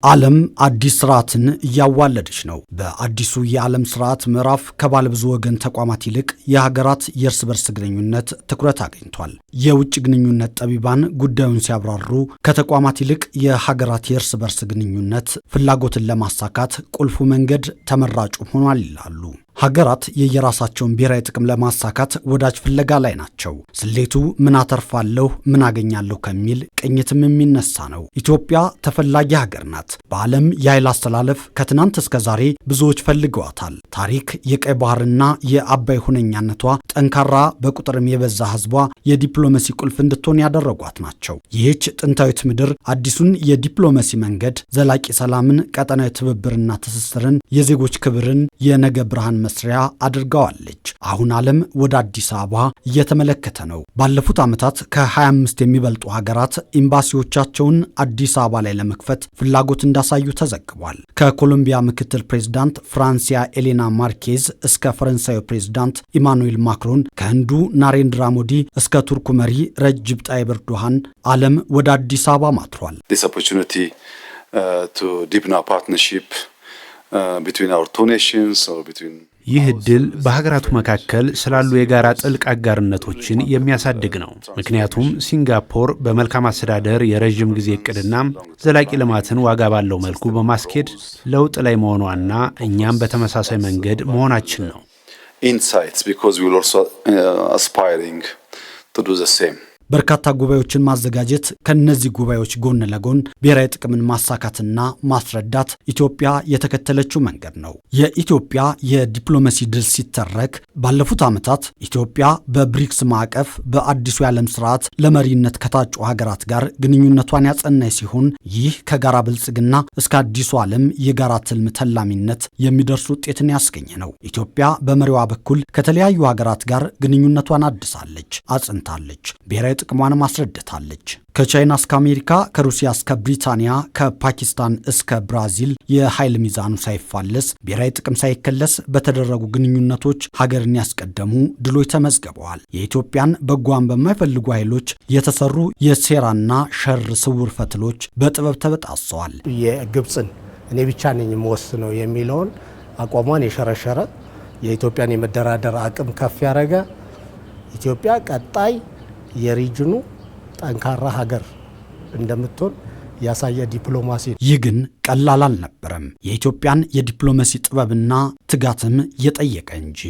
ዓለም አዲስ ስርዓትን እያዋለደች ነው። በአዲሱ የዓለም ስርዓት ምዕራፍ ከባለብዙ ወገን ተቋማት ይልቅ የሀገራት የእርስ በርስ ግንኙነት ትኩረት አግኝቷል። የውጭ ግንኙነት ጠቢባን ጉዳዩን ሲያብራሩ ከተቋማት ይልቅ የሀገራት የእርስ በርስ ግንኙነት ፍላጎትን ለማሳካት ቁልፉ መንገድ ተመራጩ ሆኗል ይላሉ። ሀገራት የየራሳቸውን ብሔራዊ ጥቅም ለማሳካት ወዳጅ ፍለጋ ላይ ናቸው። ስሌቱ ምን አተርፋለሁ፣ ምን አገኛለሁ ከሚል ቅኝትም የሚነሳ ነው። ኢትዮጵያ ተፈላጊ ሀገር ናት። በዓለም የኃይል አስተላለፍ ከትናንት እስከ ዛሬ ብዙዎች ፈልገዋታል። ታሪክ፣ የቀይ ባህርና የአባይ ሁነኛነቷ፣ ጠንካራ በቁጥርም የበዛ ህዝቧ የዲፕሎማሲ ቁልፍ እንድትሆን ያደረጓት ናቸው። ይህች ጥንታዊት ምድር አዲሱን የዲፕሎማሲ መንገድ ዘላቂ ሰላምን፣ ቀጠናዊ ትብብርና ትስስርን፣ የዜጎች ክብርን፣ የነገ ብርሃን መስሪያ አድርገዋለች። አሁን ዓለም ወደ አዲስ አበባ እየተመለከተ ነው። ባለፉት ዓመታት ከ25 የሚበልጡ ሀገራት ኤምባሲዎቻቸውን አዲስ አበባ ላይ ለመክፈት ፍላጎት እንዳሳዩ ተዘግቧል። ከኮሎምቢያ ምክትል ፕሬዝዳንት ፍራንሲያ ኤሌና ማርኬዝ እስከ ፈረንሳዩ ፕሬዝዳንት ኢማኑኤል ማክሮን፣ ከህንዱ ናሬንድራ ሞዲ እስከ ቱርኩ መሪ ረጅብ ጣይብ ኤርዶሃን ዓለም ወደ አዲስ አበባ ማትሯል። ይህ ዕድል በሀገራቱ መካከል ስላሉ የጋራ ጥልቅ አጋርነቶችን የሚያሳድግ ነው። ምክንያቱም ሲንጋፖር በመልካም አስተዳደር የረዥም ጊዜ እቅድና ዘላቂ ልማትን ዋጋ ባለው መልኩ በማስኬድ ለውጥ ላይ መሆኗና እኛም በተመሳሳይ መንገድ መሆናችን ነው። በርካታ ጉባኤዎችን ማዘጋጀት፣ ከነዚህ ጉባኤዎች ጎን ለጎን ብሔራዊ ጥቅምን ማሳካትና ማስረዳት ኢትዮጵያ የተከተለችው መንገድ ነው። የኢትዮጵያ የዲፕሎማሲ ድል ሲተረክ ባለፉት ዓመታት ኢትዮጵያ በብሪክስ ማዕቀፍ በአዲሱ የዓለም ስርዓት ለመሪነት ከታጩ ሀገራት ጋር ግንኙነቷን ያጸናች ሲሆን ይህ ከጋራ ብልጽግና እስከ አዲሱ ዓለም የጋራ ትልም ተላሚነት የሚደርስ ውጤትን ያስገኘ ነው። ኢትዮጵያ በመሪዋ በኩል ከተለያዩ ሀገራት ጋር ግንኙነቷን አድሳለች፣ አጽንታለች፣ ብሔራዊ ጥቅሟንም አስረድታለች። ከቻይና እስከ አሜሪካ፣ ከሩሲያ እስከ ብሪታንያ፣ ከፓኪስታን እስከ ብራዚል የኃይል ሚዛኑ ሳይፋለስ ብሔራዊ ጥቅም ሳይከለስ በተደረጉ ግንኙነቶች ሀገርን ያስቀደሙ ድሎች ተመዝግበዋል። የኢትዮጵያን በጓን በማይፈልጉ ኃይሎች የተሰሩ የሴራና ሸር ስውር ፈትሎች በጥበብ ተበጣሰዋል። የግብፅን እኔ ብቻ ነኝ የምወስነው የሚለውን አቋሟን የሸረሸረ፣ የኢትዮጵያን የመደራደር አቅም ከፍ ያደረገ፣ ኢትዮጵያ ቀጣይ የሪጅኑ ጠንካራ ሀገር እንደምትሆን ያሳየ ዲፕሎማሲ። ይህ ግን ቀላል አልነበረም። የኢትዮጵያን የዲፕሎማሲ ጥበብና ትጋትም የጠየቀ እንጂ።